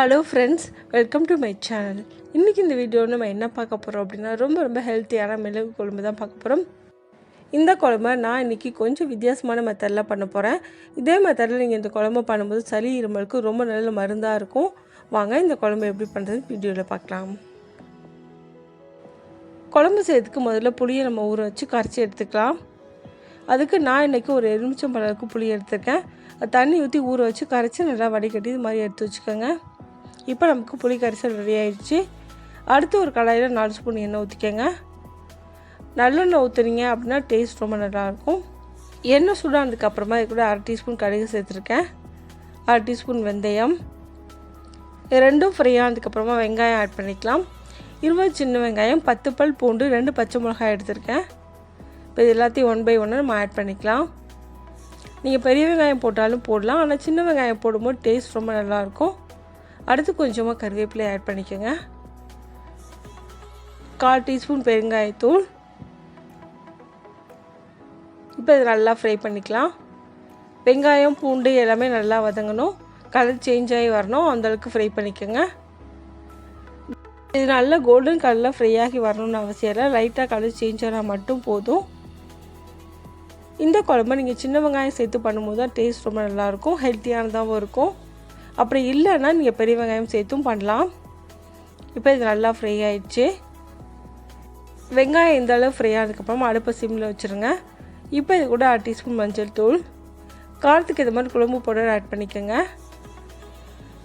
Hello friends, welcome to my channel. இன்றைக்கி இந்த வீடியோவில் நம்ம என்ன பார்க்க போகிறோம் அப்படின்னா ரொம்ப ஹெல்த்தியான மிளகு குழம்பு தான் பார்க்க போகிறோம். இந்த குழம்பை நான் இன்றைக்கி கொஞ்சம் வித்தியாசமான மெத்தடில் பண்ண போகிறேன். இதே மெத்தடில் நீங்கள் இந்த குழம்பு பண்ணும்போது சளி இருமலுக்கு ரொம்ப நல்ல மருந்தாக இருக்கும். வாங்க இந்த குழம்பு எப்படி பண்ணுறது வீடியோவில் பார்க்கலாம். குழம்பு செய்யறதுக்கு முதல்ல புளியை நம்ம ஊற வச்சு கரைச்சி எடுத்துக்கலாம். அதுக்கு நான் இன்றைக்கி ஒரு எலுமிச்சம்பழம் அளவுக்கு புளி எடுத்துருக்கேன். தண்ணி ஊற்றி ஊற வச்சு கரைச்சி நல்லா வடிகட்டி இது மாதிரி எடுத்து வச்சுக்கோங்க. இப்போ நமக்கு புளி கரைசல் ரெடி ஆகிடுச்சு. அடுத்து ஒரு கடாயில் 4 ஸ்பூன் எண்ணெய் ஊற்றிக்கோங்க. நல்லெண்ணெய் ஊற்றுனீங்க அப்படின்னா டேஸ்ட் ரொம்ப நல்லாயிருக்கும். எண்ணெய் சூடானதுக்கப்புறமா இது கூட 1/2 டீஸ்பூன் கடுகு சேர்த்துருக்கேன். 1/2 டீஸ்பூன் வெந்தயம். இது ரெண்டும் ஃப்ரை ஆனதுக்கப்புறமா வெங்காயம் ஆட் பண்ணிக்கலாம். 20 சின்ன வெங்காயம், 10 பல் பூண்டு, 2 பச்சை மிளகாய் எடுத்திருக்கேன். இப்போ இது எல்லாத்தையும் 1 பை 1 நம்ம ஆட் பண்ணிக்கலாம். நீங்கள் பெரிய வெங்காயம் போட்டாலும் போடலாம், ஆனால் சின்ன வெங்காயம் போடும்போது டேஸ்ட் ரொம்ப நல்லாயிருக்கும். அடுத்து கொஞ்சமாக கருவேப்பிலை ஆட் பண்ணிக்கோங்க. 1/4 டீஸ்பூன் பெருங்காயத்தூள். இப்போ இது நல்லா ஃப்ரை பண்ணிக்கலாம். வெங்காயம் பூண்டு எல்லாமே நல்லா வதங்கணும், கலர் சேஞ்ச் ஆகி வரணும், அந்தளவுக்கு ஃப்ரை பண்ணிக்கோங்க. இது நல்லா கோல்டன் கலரில் ஃப்ரை ஆகி வரணும்னு அவசியம் இல்லை, லைட்டாக கலர் சேஞ்ச் ஆனால் மட்டும் போதும். இந்த குழம்பு நீங்கள் சின்ன வெங்காயம் சேர்த்து பண்ணும்போது தான் டேஸ்ட் ரொம்ப நல்லாயிருக்கும், ஹெல்த்தியானதாகவும் இருக்கும். அப்படி இல்லைன்னா நீங்கள் பெரிய வெங்காயம் சேர்த்தும் பண்ணலாம். இப்போ இது நல்லா ஃப்ரை ஆகிடுச்சு. வெங்காயம் இந்த அளவு ஃப்ரை ஆனதுக்கப்புறமா அடுப்பை சிம்மில் வச்சுருங்க. இப்போ இது கூட 1/2 டீஸ்பூன் மஞ்சள் தூள், காரத்துக்கு இது மாதிரி குழம்பு பவுடர் ஆட் பண்ணிக்கோங்க.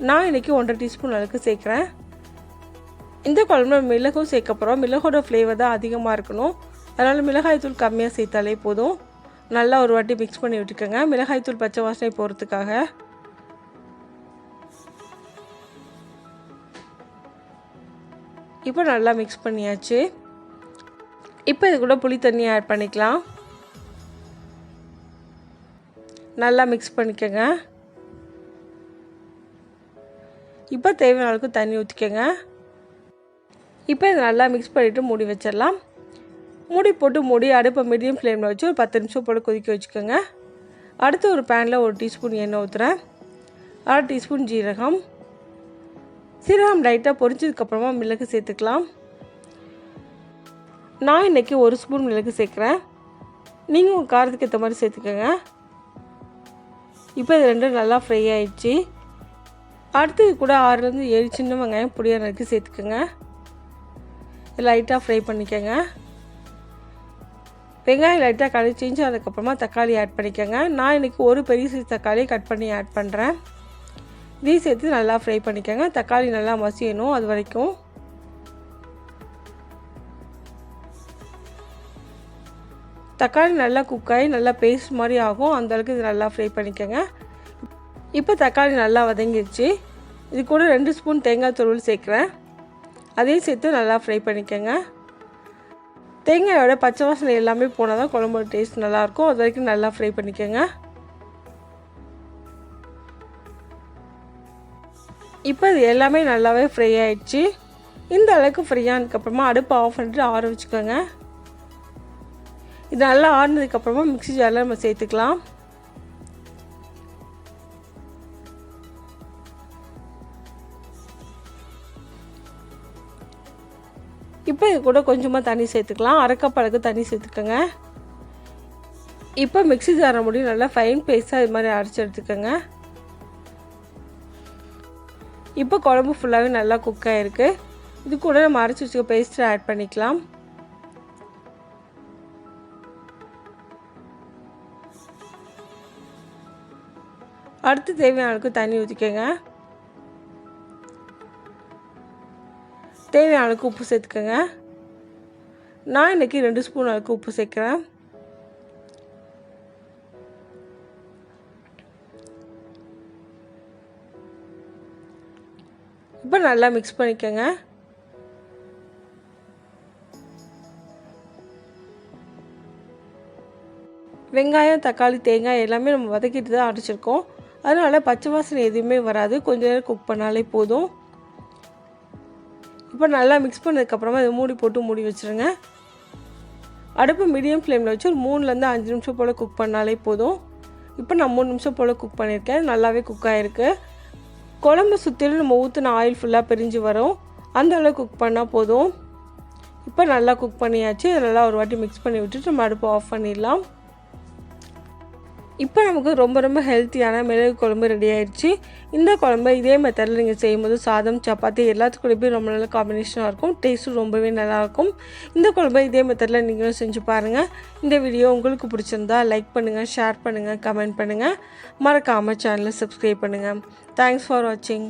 நான் இன்றைக்கி 1/2 டீஸ்பூன் அளவுக்கு சேர்க்குறேன். இந்த குழம்புல மிளகும் சேர்க்க போகிறோம். மிளகோட ஃப்ளேவர் தான் அதிகமாக இருக்கணும், அதனால் மிளகாய் தூள் கம்மியாக சேர்த்தாலே போதும். நல்லா ஒரு வாட்டி மிக்ஸ் பண்ணி விட்டுக்கோங்க, மிளகாய் தூள் பச்சை வாசனை போகிறதுக்காக. இப்போ நல்லா மிக்ஸ் பண்ணியாச்சு. இப்போ இது கூட புளி தண்ணி ஆட் பண்ணிக்கலாம். நல்லா மிக்ஸ் பண்ணிக்கோங்க. இப்போ தேவையான அளவுக்கு தண்ணி ஊற்றிக்கோங்க. இப்போ இது நல்லா மிக்ஸ் பண்ணிவிட்டு மூடி வச்சிடலாம். மூடி அடுப்பை மீடியம் ஃப்ளேமில் வச்சு ஒரு 10 நிமிஷம் போல் கொதிக்க வச்சுக்கோங்க. அடுத்து ஒரு பேனில் 1 டீஸ்பூன் எண்ணெய் ஊற்றுறேன். 1/2 டீஸ்பூன் ஜீரகம் லைட்டாக பொரிச்சதுக்கப்புறமா மிளகு சேர்த்துக்கலாம். நான் இன்றைக்கி 1 ஸ்பூன் மிளகு சேர்க்குறேன், நீங்கள் உங்கள் காரத்துக்கு ஏற்ற மாதிரி சேர்த்துக்கோங்க. இப்போ இது ரெண்டும் நல்லா ஃப்ரை ஆகிடுச்சு. அடுத்து இது கூட 6லேருந்து 7 சின்ன வெங்காயம் பொடியாக நறுக்கி சேர்த்துக்கோங்க. லைட்டாக ஃப்ரை பண்ணிக்கோங்க. வெங்காயம் லைட்டாக கலர் சேஞ்ச் ஆனதுக்கப்புறமா தக்காளி ஆட் பண்ணிக்கோங்க. நான் இன்றைக்கி ஒரு பெரிய சைஸ் தக்காளி கட் பண்ணி ஆட் பண்ணுறேன். இதையும் சேர்த்து நல்லா ஃப்ரை பண்ணிக்கோங்க. தக்காளி நல்லா மசியணும், அது வரைக்கும். தக்காளி நல்லா குக்காகி நல்லா பேஸ்ட் மாதிரி ஆகும், அந்தளவுக்கு இது நல்லா ஃப்ரை பண்ணிக்கோங்க. இப்போ தக்காளி நல்லா வதங்கிடுச்சு. இது கூட 2 ஸ்பூன் தேங்காய் துருவல் சேர்க்குறேன். அதையும் சேர்த்து நல்லா ஃப்ரை பண்ணிக்கோங்க. தேங்காயோட பச்சை வாசனை எல்லாமே போனால் தான் குழம்போட டேஸ்ட் நல்லாயிருக்கும், அது வரைக்கும் நல்லா ஃப்ரை பண்ணிக்கோங்க. இப்போ இது எல்லாமே நல்லாவே ஃப்ரை ஆகிடுச்சு. இந்த அளவுக்கு ஃப்ரை ஆனதுக்கப்புறமா அடுப்பை ஆஃப் பண்ணிட்டு ஆற வச்சுக்கோங்க. இது நல்லா ஆறினதுக்கப்புறமா மிக்ஸி ஜாரில் நம்ம சேர்த்துக்கலாம். இப்போ இது கூட கொஞ்சமாக தண்ணி சேர்த்துக்கலாம். 1/2 கப் அளவுக்கு தண்ணி சேர்த்துக்கோங்க. இப்போ மிக்ஸி ஜாரை முடியும் நல்லா ஃபைன் பேஸ்ட்டாக இது மாதிரி அரைச்சி எடுத்துக்கோங்க. இப்போ குழம்பு ஃபுல்லாகவே நல்லா குக் ஆகிருக்கு. இது கூட நம்ம அரைச்சி வச்சுக்க பேஸ்ட்டை ஆட் பண்ணிக்கலாம். அடுத்து தேவையான அளவுக்கு தண்ணி ஊற்றிக்கோங்க. தேவையான அளவுக்கு உப்பு சேர்த்துக்கோங்க. நான் இன்றைக்கி 2 ஸ்பூன் அளவுக்கு உப்பு சேர்க்குறேன். இப்போ நல்லா மிக்ஸ் பண்ணிக்கோங்க. வெங்காயம், தக்காளி, தேங்காய் எல்லாமே நம்ம வதக்கிட்டு தான் அரைச்சிருக்கோம், அதனால் பச்சை வாசனை எதுவுமே வராது. கொஞ்ச நேரம் குக் பண்ணாலே போதும். இப்போ நல்லா மிக்ஸ் பண்ணதுக்கப்புறமா இதை மூடி வச்சுருங்க. அடுப்பு மீடியம் ஃப்ளேமில் வச்சு ஒரு 3லேருந்து 5 நிமிஷம் போல் குக் பண்ணாலே போதும். இப்போ நான் 3 நிமிஷம் போல் குக் பண்ணியிருக்கேன், நல்லாவே குக் ஆகிருக்கு. குழம்பு சுற்றிலும் நம்ம ஊற்றின ஆயில் ஃபுல்லாக பிரிஞ்சு வரும். அந்த அளவுக்கு குக் பண்ணால் போதும். இப்போ நல்லா குக் பண்ணியாச்சு. இதெல்லாம் ஒரு வாட்டி மிக்ஸ் பண்ணி விட்டுட்டு நம்ம அடுப்பு ஆஃப் பண்ணிடலாம். இப்போ நமக்கு ரொம்ப ரொம்ப ஹெல்த்தியான மிளகு குழம்பு ரெடி ஆயிடுச்சு. இந்த குழம்பு இதே மெத்தடில் நீங்கள் செய்யும்போது சாதம், சப்பாத்தி எல்லாத்துக்கூடவே ரொம்ப நல்ல காம்பினேஷனாக இருக்கும். டேஸ்ட்டும் ரொம்பவே நல்லாயிருக்கும். இந்த குழம்பை இதே மெத்தடில் நீங்களும் செஞ்சு பாருங்கள். இந்த வீடியோ உங்களுக்கு பிடிச்சிருந்தா லைக் பண்ணுங்கள், ஷேர் பண்ணுங்கள், கமெண்ட் பண்ணுங்கள். மறக்காமல் சேனலை சப்ஸ்கிரைப் பண்ணுங்கள். தேங்க்ஸ் ஃபார் வாட்சிங்.